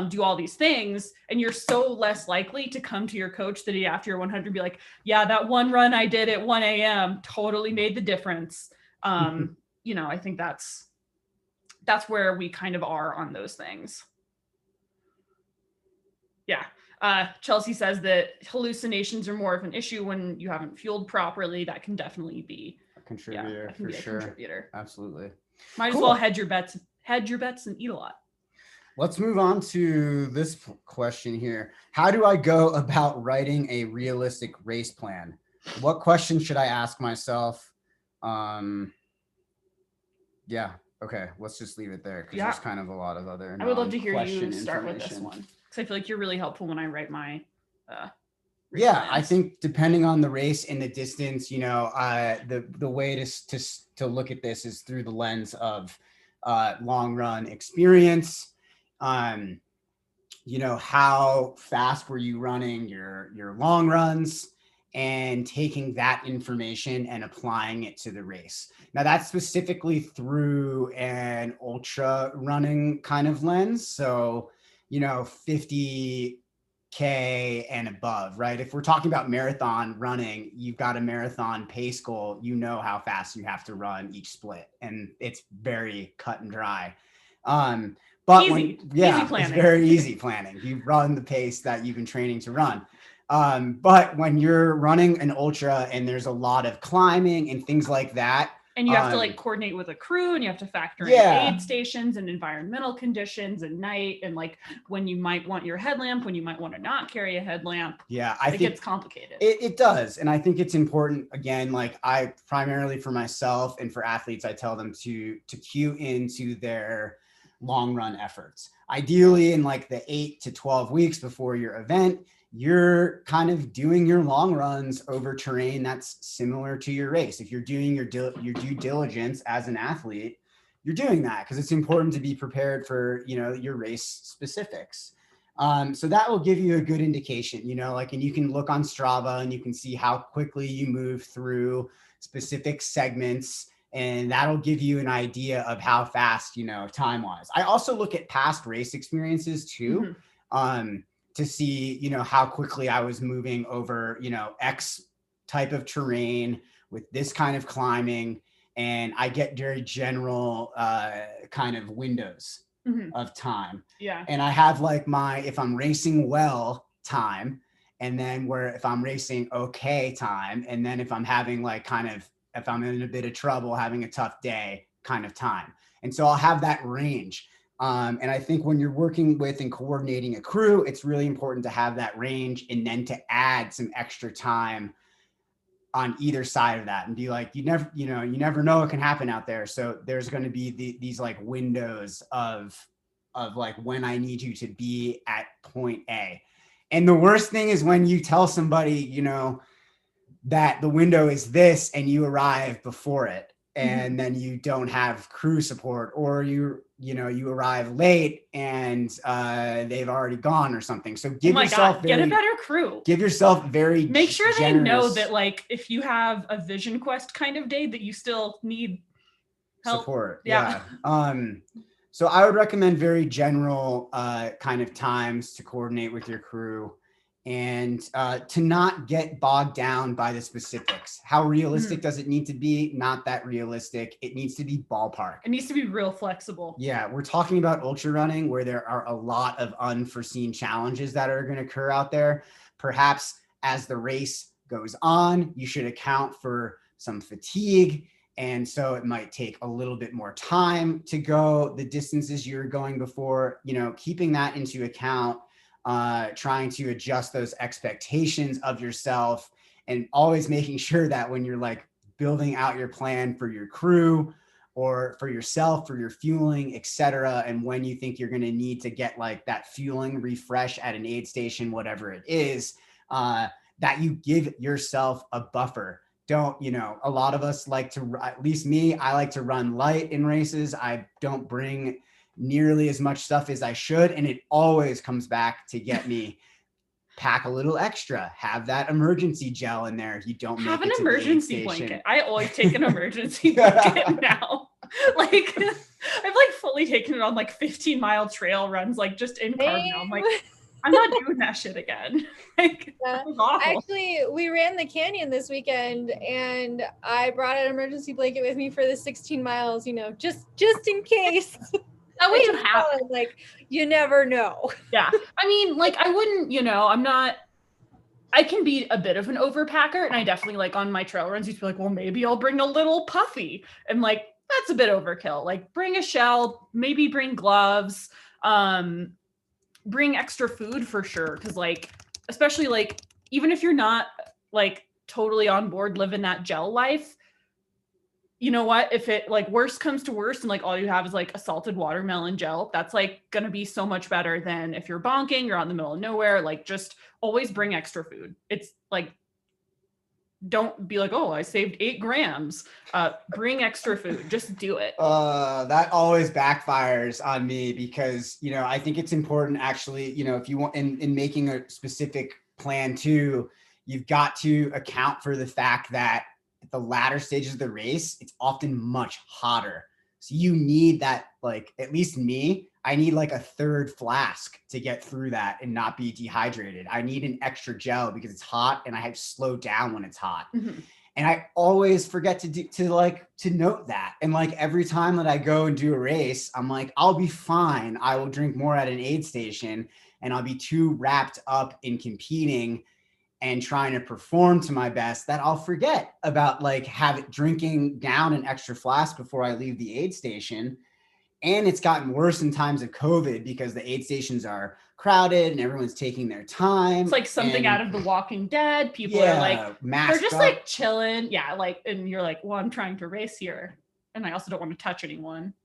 do all these things. And you're so less likely to come to your coach the day after your 100 and be like, yeah, that one run I did at 1 a.m. totally made the difference. I think that's where we kind of are on those things. Yeah. Chelsea says that hallucinations are more of an issue when you haven't fueled properly. That can definitely be a contributor. Yeah, for sure. Contributor. Absolutely. Might as well hedge your bets and eat a lot. Let's move on to this question here. How do I go about writing a realistic race plan? What questions should I ask myself? Yeah. Okay. Let's just leave it there because there's kind of a lot of other. I would love to hear you start with this one. Because I feel like you're really helpful when I write my race Yeah, I plans. think depending on the race and the distance, you know, the way to look at this is through the lens of long run experience. You know, how fast were you running your long runs, and taking that information and applying it to the race. Now that's specifically through an ultra running kind of lens. So, you know, 50K and above, right? If we're talking about marathon running, you've got a marathon pace goal, you know how fast you have to run each split, and it's very cut and dry. But easy it's very easy planning. You run the pace that you've been training to run. But when you're running an ultra and there's a lot of climbing and things like that, and you have to like coordinate with a crew, and you have to factor in aid stations and environmental conditions and night, and like when you might want your headlamp, when you might want to not carry a headlamp. Yeah, I think it gets complicated. It does. And I think it's important, again, like I primarily for myself and for athletes, I tell them to cue into their long run efforts. Ideally in like the 8 to 12 weeks before your event, you're kind of doing your long runs over terrain that's similar to your race. If you're doing your due diligence as an athlete, you're doing that because it's important to be prepared for, you know, your race specifics. So that will give you a good indication, you know, like, and you can look on Strava and you can see how quickly you move through specific segments, and that'll give you an idea of how fast, you know, time wise. I also look at past race experiences too, to see, you know, how quickly I was moving over, you know, X type of terrain with this kind of climbing. And I get very general kind of windows of time. Yeah. And I have like my, if I'm racing well time, and then if I'm racing okay time, and then if I'm having like kind of, if I'm in a bit of trouble, having a tough day kind of time. And so I'll have that range. And I think when you're working with and coordinating a crew, it's really important to have that range, and then to add some extra time on either side of that, and be like, you never know what can happen out there. So there's going to be these like windows of like when I need you to be at point A. And the worst thing is when you tell somebody, you know, that the window is this and you arrive before it, and then you don't have crew support, or you arrive late and they've already gone or something. So get a better crew. Give yourself make sure they know that, like, if you have a Vision Quest kind of day, that you still need help. Support. Yeah. So I would recommend very general kind of times to coordinate with your crew, and to not get bogged down by the specifics. How realistic does it need to be? Not that realistic. It needs to be ballpark. It needs to be real flexible. Yeah, we're talking about ultra running where there are a lot of unforeseen challenges that are going to occur out there. Perhaps as the race goes on, you should account for some fatigue. And so it might take a little bit more time to go the distances you're going before, you know, keeping that into account, trying to adjust those expectations of yourself, and always making sure that when you're like building out your plan for your crew or for yourself, for your fueling, etc., and when you think you're going to need to get like that fueling refresh at an aid station, whatever it is, that you give yourself a buffer. Don't, you know, a lot of us like to, at least me, I like to run light in races. I don't bring nearly as much stuff as I should. And it always comes back to get me pack a little extra, have that emergency gel in there. You don't have make an it to emergency blanket. I always take an emergency blanket now. Like, I've like fully taken it on like 15-mile trail runs, like just in carb now. I'm like, I'm not doing that shit again. Like, that was awful. Actually, we ran the canyon this weekend, and I brought an emergency blanket with me for the 16 miles, you know, just in case. That way you have it. Like, you never know. Yeah. I mean, like, I wouldn't, you know, I can be a bit of an overpacker, and I definitely, like, on my trail runs, used to be like, well, maybe I'll bring a little puffy. And like, that's a bit overkill. Like, bring a shell, maybe bring gloves, bring extra food for sure. Cause like, especially like, even if you're not like totally on board living that gel life, you know what, if it like worst comes to worst and like all you have is like a salted watermelon gel, that's like going to be so much better than if you're bonking, you're out in the middle of nowhere. Like just always bring extra food. It's like, don't be like, oh, I saved 8 grams. Bring extra food. Just do it. That always backfires on me because, you know, I think it's important actually, you know, if you want in making a specific plan too, you've got to account for the fact that at the latter stages of the race, it's often much hotter. So you need that, like, at least me, I need like a third flask to get through that and not be dehydrated. I need an extra gel because it's hot and I have to slow down when it's hot. Mm-hmm. And I always forget to note that. And like every time that I go and do a race, I'm like, I'll be fine. I will drink more at an aid station and I'll be too wrapped up in competing and trying to perform to my best that I'll forget about like drinking down an extra flask before I leave the aid station. And it's gotten worse in times of COVID because the aid stations are crowded and everyone's taking their time. It's like something out of The Walking Dead. People are like, they're just like chilling. Yeah. Like, and you're like, well, I'm trying to race here. And I also don't want to touch anyone.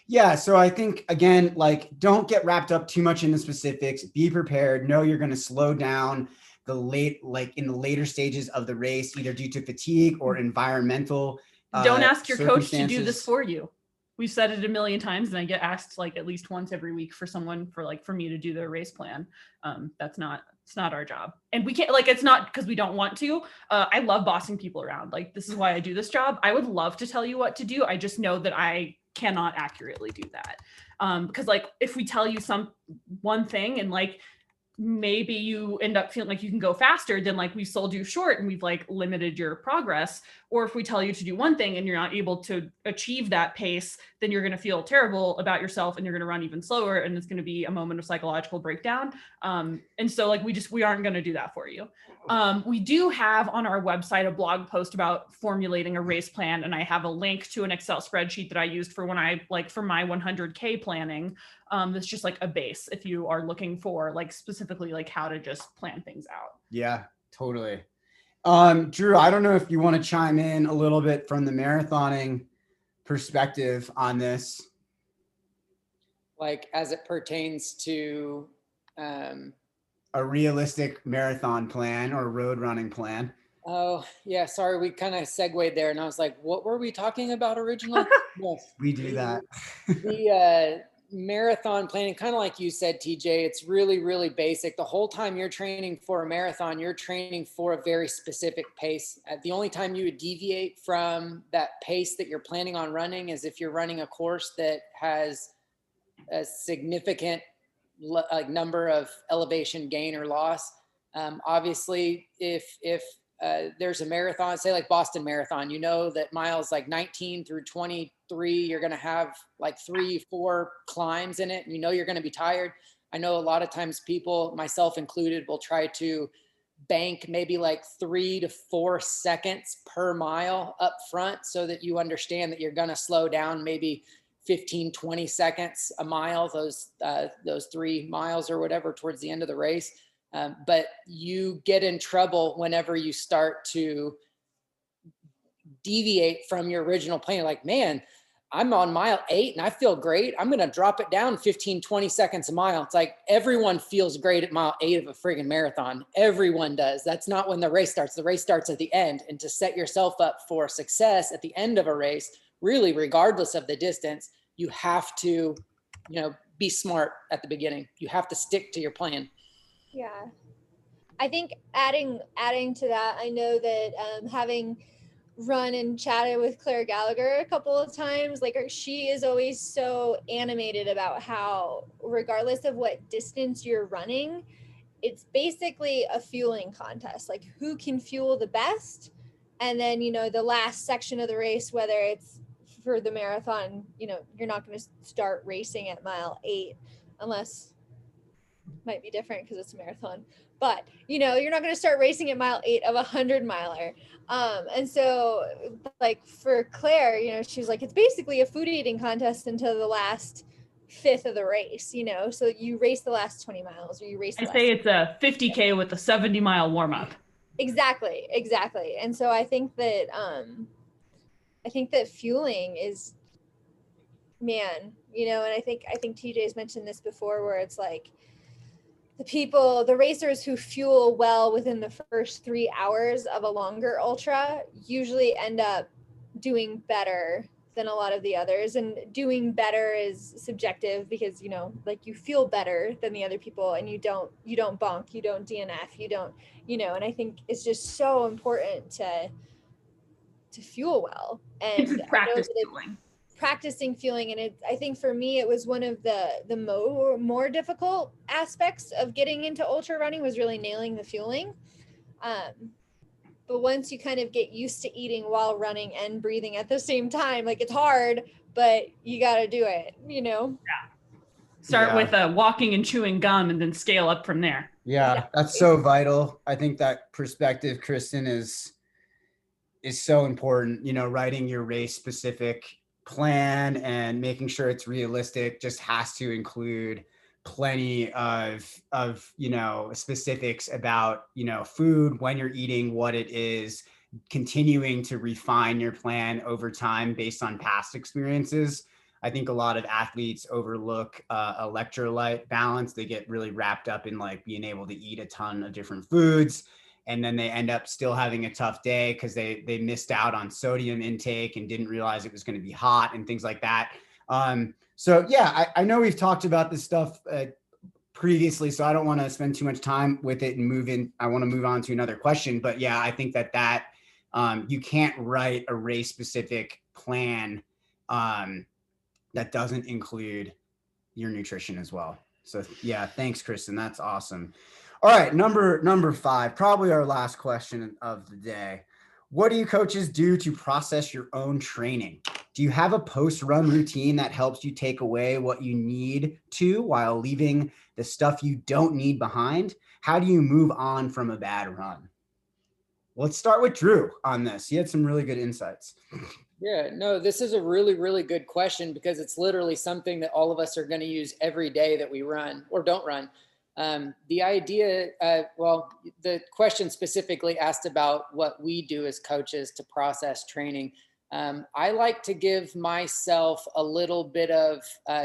Yeah. So I think, again, like, don't get wrapped up too much in the specifics. Be prepared. Know you're going to slow down in the later stages of the race, either due to fatigue or environmental. Don't ask your coach to do this for you. We've said it a million times and I get asked like at least once every week for me to do their race plan. It's not our job. And we can't, like, it's not because we don't want to. I love bossing people around. Like, this is why I do this job. I would love to tell you what to do. I just know that I cannot accurately do that. Because like, if we tell you one thing and like, maybe you end up feeling like you can go faster, then like we sold you short and we've like limited your progress. Or if we tell you to do one thing and you're not able to achieve that pace, then you're going to feel terrible about yourself and you're going to run even slower. And it's going to be a moment of psychological breakdown. And so like, we aren't going to do that for you. We do have on our website a blog post about formulating a race plan. And I have a link to an Excel spreadsheet that I used for for my 100K planning. That's just like a base if you are looking for like specifically like how to just plan things out. Yeah, totally. Drew, I don't know if you want to chime in a little bit from the marathoning perspective on this. Like as it pertains to a realistic marathon plan or road running plan. Oh, yeah. Sorry, we kind of segued there. And I was like, what were we talking about originally? Yes. We do that. The marathon planning, kind of like you said, TJ, it's really, really basic. The whole time you're training for a marathon, you're training for a very specific pace. The only time you would deviate from that pace that you're planning on running is if you're running a course that has a significant number of elevation gain or loss. Obviously, if there's a marathon, say like Boston Marathon, you know that miles like 19 through 23, you're going to have like 3-4 climbs in it. And you know you're going to be tired. I know a lot of times people, myself included, will try to bank maybe like 3 to 4 seconds per mile up front so that you understand that you're going to slow down maybe 15, 20 seconds a mile, those 3 miles or whatever towards the end of the race. But you get in trouble whenever you start to deviate from your original plan. Like, man, I'm on mile 8 and I feel great. I'm going to drop it down 15, 20 seconds a mile. It's like everyone feels great at mile 8 of a friggin' marathon. Everyone does. That's not when the race starts. The race starts at the end. And to set yourself up for success at the end of a race, really, regardless of the distance, you have to, be smart at the beginning. You have to stick to your plan. Yeah. I think adding to that, I know that having run and chatted with Claire Gallagher a couple of times, like she is always so animated about how regardless of what distance you're running, it's basically a fueling contest, like who can fuel the best. And then, the last section of the race, whether it's for the marathon, you're not going to start racing at mile 8 unless might be different because it's a marathon, but you're not going to start racing at mile 8 of a 100-miler. And so like for Claire, she's like, it's basically a food eating contest until the last fifth of the race, so you race the last 20 miles or you race. I say it's a 50K with a 70-mile warm up. Exactly. And so I think that, I think that fueling is, man, you know, and I think TJ's mentioned this before, where it's like the racers who fuel well within the first 3 hours of a longer ultra usually end up doing better than a lot of the others. And doing better is subjective because, you know, like you feel better than the other people, and you don't bonk, you don't DNF, you don't, you know. And I think it's just so important to fuel well. And It's practice fueling. Practicing fueling, and I think for me it was one of the more difficult aspects of getting into ultra running, was really nailing the fueling. But once you kind of get used to eating while running and breathing at the same time, like it's hard, but you got to do it, you know. Start with walking and chewing gum, and then scale up from there. Yeah, that's so vital. I think that perspective, Kristen, is so important. You know, writing your race specific plan and making sure it's realistic just has to include plenty of you know, specifics about, you know, food, when you're eating, what it is, continuing to refine your plan over time based on past experiences. I think a lot of athletes overlook electrolyte balance. They get really wrapped up in like being able to eat a ton of different foods, and then they end up still having a tough day because they missed out on sodium intake and didn't realize it was going to be hot and things like that. So yeah, I know we've talked about this stuff previously, so I don't want to spend too much time with it and move in. I want to move on to another question, but yeah, I think that you can't write a race specific plan that doesn't include your nutrition as well. So yeah, thanks, Kristen. That's awesome. All right, number 5, probably our last question of the day. What do you coaches do to process your own training? Do you have a post-run routine that helps you take away what you need to while leaving the stuff you don't need behind? How do you move on from a bad run? Let's start with Drew on this. He had some really good insights. Yeah, no, this is a really, really good question, because it's literally something that all of us are going to use every day that we run or don't run. The idea, well, the question specifically asked about what we do as coaches to process training. I like to give myself a little bit of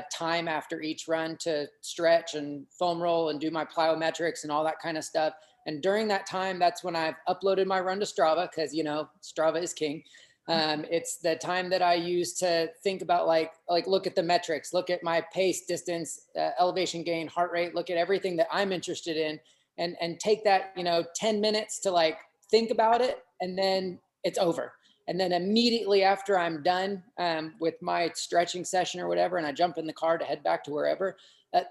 time after each run to stretch and foam roll and do my plyometrics and all that kind of stuff. And during that time, that's when I've uploaded my run to Strava, because, you know, Strava is king. It's the time that I use to think about like look at the metrics, look at my pace, distance, elevation gain, heart rate, look at everything that I'm interested in, and take that, you know, 10 minutes to like think about it, and then it's over. And then immediately after I'm done with my stretching session or whatever, and I jump in the car to head back to wherever,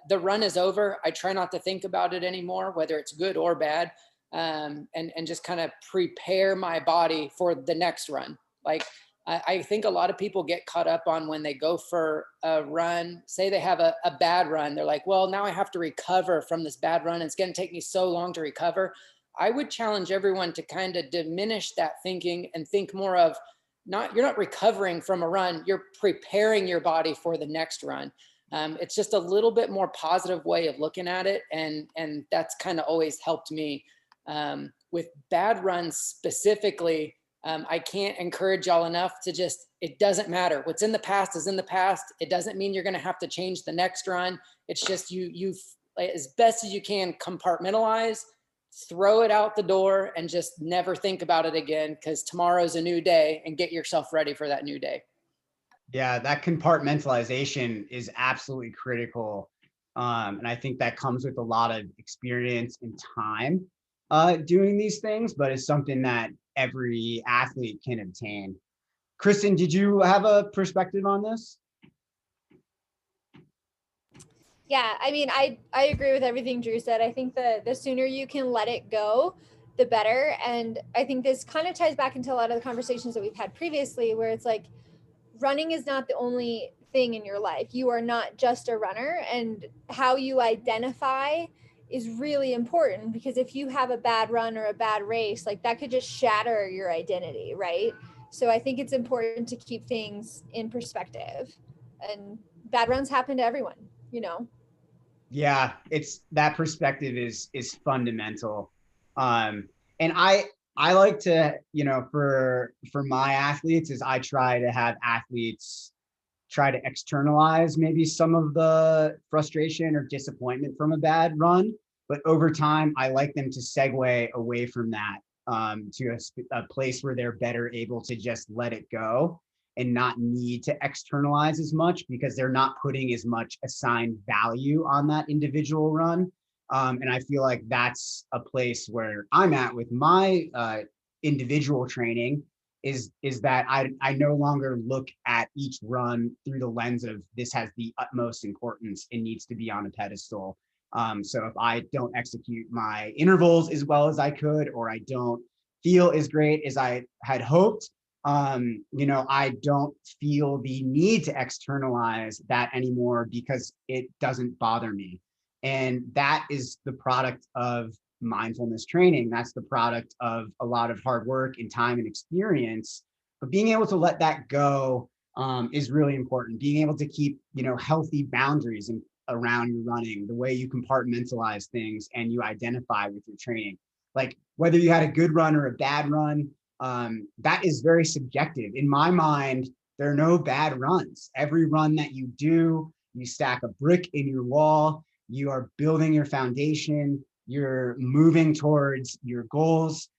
the run is over. I try not to think about it anymore, whether it's good or bad, and just kind of prepare my body for the next run. Like, I think a lot of people get caught up on when they go for a run, say they have a bad run. They're like, well, now I have to recover from this bad run. It's going to take me so long to recover. I would challenge everyone to kind of diminish that thinking and think more of you're not recovering from a run. You're preparing your body for the next run. It's just a little bit more positive way of looking at it. And that's kind of always helped me with bad runs specifically. I can't encourage y'all enough to just, it doesn't matter. What's in the past is in the past. It doesn't mean you're going to have to change the next run. It's just you as best as you can compartmentalize, throw it out the door, and just never think about it again, because tomorrow's a new day, and get yourself ready for that new day. Yeah, that compartmentalization is absolutely critical. And I think that comes with a lot of experience and time doing these things, but it's something that every athlete can obtain. Kristen, did you have a perspective on this? Yeah, I mean, I agree with everything Drew said. I think the sooner you can let it go, the better. And I think this kind of ties back into a lot of the conversations that we've had previously, where it's like, running is not the only thing in your life. You are not just a runner, and how you identify is really important, because if you have a bad run or a bad race, like that could just shatter your identity, right? So I think it's important to keep things in perspective, and bad runs happen to everyone, you know? Yeah, it's that perspective is fundamental. And I I like to, for my athletes is I try to have athletes try to externalize maybe some of the frustration or disappointment from a bad run. But over time, I like them to segue away from that to a place where they're better able to just let it go and not need to externalize as much because they're not putting as much assigned value on that individual run. And I feel like that's a place where I'm at with my individual training is that I no longer look at each run through the lens of this has the utmost importance. It needs to be on a pedestal. So if I don't execute my intervals as well as I could, or I don't feel as great as I had hoped, I don't feel the need to externalize that anymore because it doesn't bother me. And that is the product of mindfulness training. That's the product of a lot of hard work and time and experience. But being able to let that go is really important. Being able to keep, healthy boundaries and around your running, the way you compartmentalize things and you identify with your training. Like whether you had a good run or a bad run, that is very subjective. In my mind, there are no bad runs. Every run that you do, you stack a brick in your wall, you are building your foundation, you're moving towards your goals.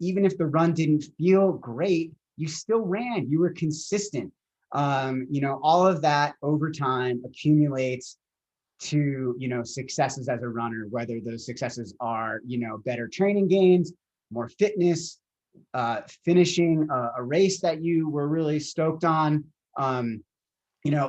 Even if the run didn't feel great, you still ran, you were consistent. All of that over time accumulates to, successes as a runner, whether those successes are, better training gains, more fitness, finishing a race that you were really stoked on.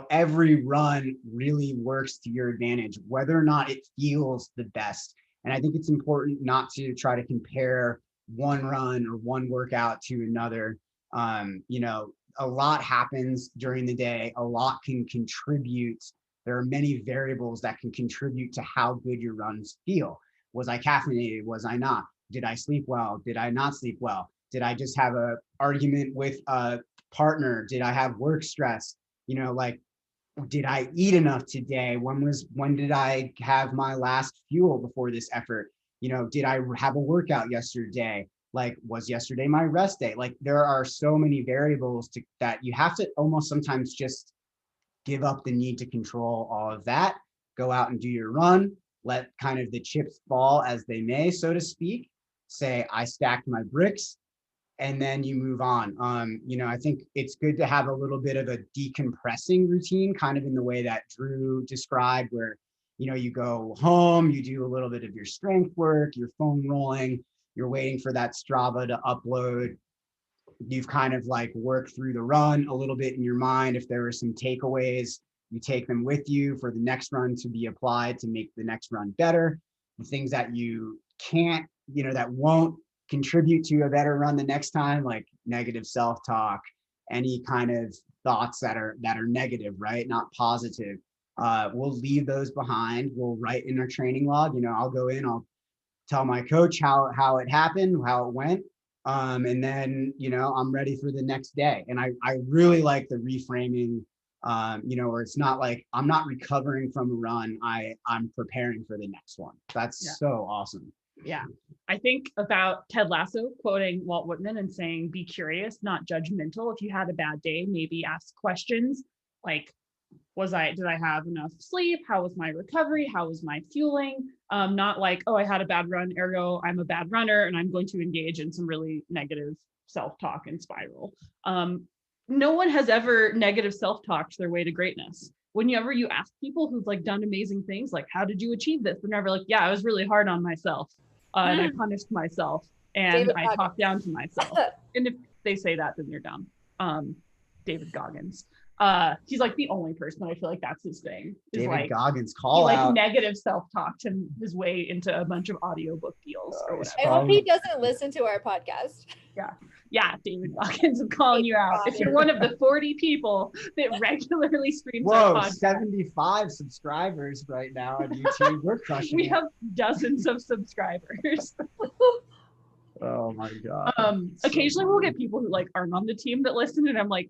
Every run really works to your advantage, whether or not it feels the best. And I think it's important not to try to compare one run or one workout to another. A lot happens during the day. A lot can contribute. There are many variables that can contribute to how good your runs feel. Was I caffeinated? Was I not? Did I sleep well? Did I not sleep well? Did I just have an argument with a partner? Did I have work stress? Did I eat enough today? When did I have my last fuel before this effort? Did I have a workout yesterday? Was yesterday my rest day? There are so many variables that you have to almost sometimes just give up the need to control all of that, go out and do your run, let kind of the chips fall as they may, so to speak, say, I stacked my bricks, and then you move on. I think it's good to have a little bit of a decompressing routine, kind of in the way that Drew described, where, you go home, you do a little bit of your strength work, your phone rolling, you're waiting for that Strava to upload. You've kind of worked through the run a little bit in your mind. If there were some takeaways, you take them with you for the next run to be applied to make the next run better. The things that you can't, that won't contribute to a better run the next time, like negative self-talk, any kind of thoughts that are negative, right? Not positive. We'll leave those behind. We'll write in our training log. I'll go in, I'll tell my coach how it happened, how it went. And then, I'm ready for the next day. And I really like the reframing, where it's not like I'm not recovering from a run. I'm preparing for the next one. That's so awesome. Yeah. I think about Ted Lasso quoting Walt Whitman and saying, be curious, not judgmental. If you had a bad day, maybe ask questions like, did I have enough sleep? How was my recovery? How was my fueling? Not like, oh, I had a bad run, ergo I'm a bad runner and I'm going to engage in some really negative self-talk and spiral. No one has ever negative self-talked their way to greatness. Whenever you ask people who've done amazing things, like, how did you achieve this? They're never like, yeah, I was really hard on myself and I punished myself and I talked down to myself. And if they say that, then they're dumb. David Goggins. He's the only person I feel like that's his thing. David Goggins, call out. Negative self-talk his way into a bunch of audiobook deals or whatever. I hope he doesn't listen to our podcast. Yeah, David Goggins, I'm calling you out. If you're one of the 40 people that regularly streams our podcast. 75 subscribers right now on YouTube. We're crushing it. We have dozens of subscribers. Oh my God. Occasionally we'll get people who aren't on the team that listen, and I'm like,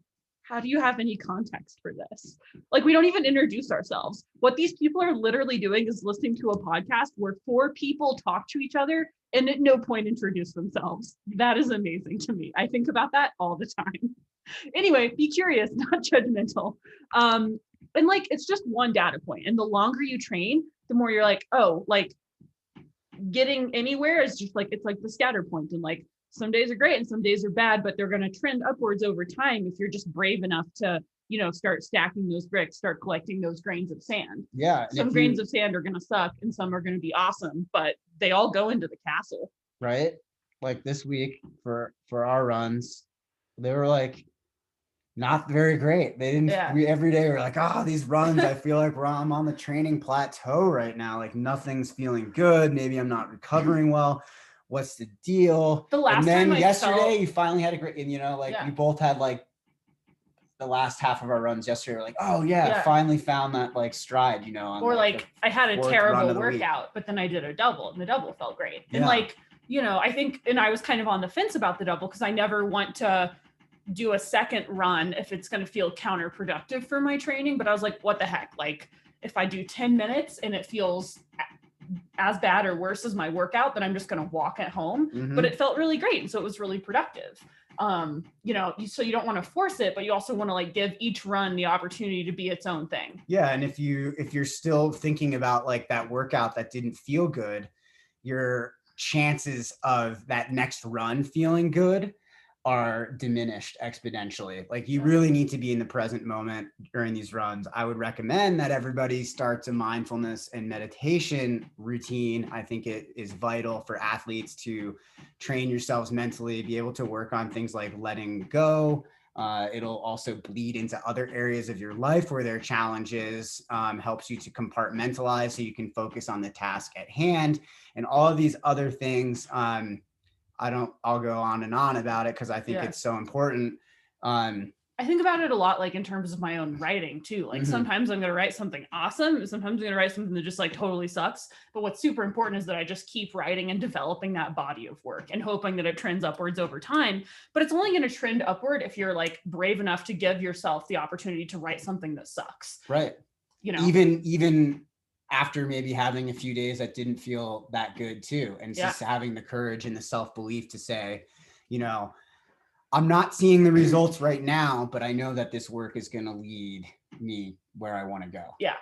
how do you have any context for this? Like, we don't even introduce ourselves. What these people are literally doing is listening to a podcast where 4 people talk to each other and at no point introduce themselves. That is amazing to me. I think about that all the time. Anyway, be curious, not judgmental. And like, it's just one data point. And the longer you train, the more you're like, oh, like getting anywhere is just like, it's like the scatter point. And like, some days are great and some days are bad, but they're going to trend upwards over time if you're just brave enough to, you know, start stacking those bricks, start collecting those grains of sand. Yeah. Some grains of sand are going to suck and some are going to be awesome, but they all go into the castle. Right. Like this week for our runs, they were like not very great. They didn't, we every day we're like, oh, these runs, I feel like I'm on the training plateau right now. Like nothing's feeling good. Maybe I'm not recovering well. What's the deal? And then yesterday you finally had a great, and you know, like we both had like the last half of our runs yesterday. We're like, oh yeah, finally found that like stride, you know. On or like I had a terrible workout, but then I did a double and the double felt great. And like, you know, I think, and I was kind of on the fence about the double because I never want to do a second run if it's going to feel counterproductive for my training. But I was like, what the heck? Like if I do 10 minutes and it feels as bad or worse as my workout, then I'm just going to walk at home. But it felt really great. And so it was really productive. You know, so you don't want to force it, but you also want to like give each run the opportunity to be its own thing. Yeah. And if you're still thinking about like that workout that didn't feel good, your chances of that next run feeling good are diminished exponentially. Like you really need to be in the present moment during these runs. I would recommend that everybody starts a mindfulness and meditation routine. I think it is vital for athletes to train yourselves mentally, be able to work on things like letting go. It'll also bleed into other areas of your life where there are challenges, helps you to compartmentalize so you can focus on the task at hand and all of these other things. I'll go on and on about it because I think it's so important. I think about it a lot, like in terms of my own writing too. Like sometimes I'm going to write something awesome. Sometimes I'm going to write something that just like totally sucks. But what's super important is that I just keep writing and developing that body of work and hoping that it trends upwards over time. But it's only going to trend upward if you're like brave enough to give yourself the opportunity to write something that sucks. Right. You know, even after maybe having a few days that didn't feel that good too. And just having the courage and the self-belief to say, you know, I'm not seeing the results right now, but I know that this work is going to lead me where I want to go. Yeah.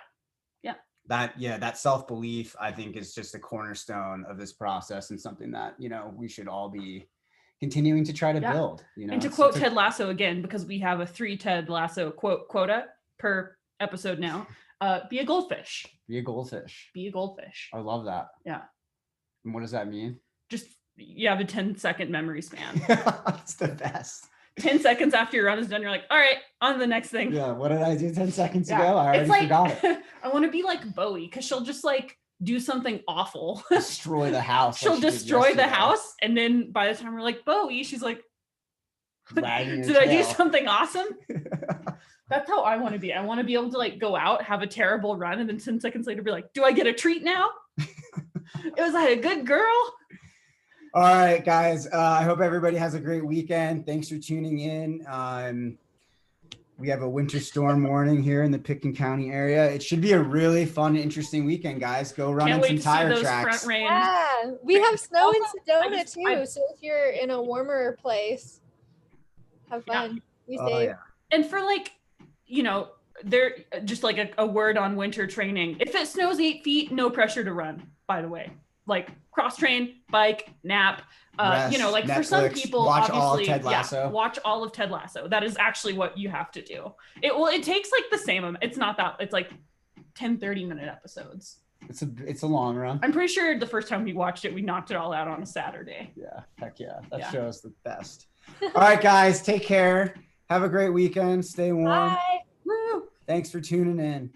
That self-belief, I think, is just a cornerstone of this process and something that, you know, we should all be continuing to try to build, you know. And to quote Ted Lasso again, because we have a 3 Ted Lasso quota per episode now, be a goldfish. Be a goldfish. Be a goldfish. I love that. Yeah. And what does that mean? Just, you have a 10-second memory span. It's the best. 10 seconds after your run is done, you're like, all right, on to the next thing. Yeah. What did I do 10 seconds ago? I already forgot it. I want to be like Bowie because she'll just like do something awful. Destroy the house. She'll destroy the house. And then by the time we're like, Bowie, she's like, did I do something awesome? That's how I want to be. I want to be able to like go out, have a terrible run, and then 10 seconds later be like, do I get a treat now? It was like a good girl. All right, guys. I hope everybody has a great weekend. Thanks for tuning in. We have a winter storm warning here in the Pitkin County area. It should be a really fun, interesting weekend, guys. Go run in some tire tracks. Yeah, we have snow in Sedona too. So if you're in a warmer place, have fun. Be safe. Yeah. And for like, you know, there just like a word on winter training. If it snows 8 feet, no pressure to run, by the way. Like cross train, bike, nap, Rest, you know, like Netflix, for some people, watch obviously, all of Ted Lasso. Watch all of Ted Lasso. That is actually what you have to do. It takes like the same amount. It's not that, it's like 10-30-minute episodes. It's a long run. I'm pretty sure the first time we watched it, we knocked it all out on a Saturday. Yeah, heck yeah. That show is the best. All right, guys, take care. Have a great weekend. Stay warm. Bye. Woo. Thanks for tuning in.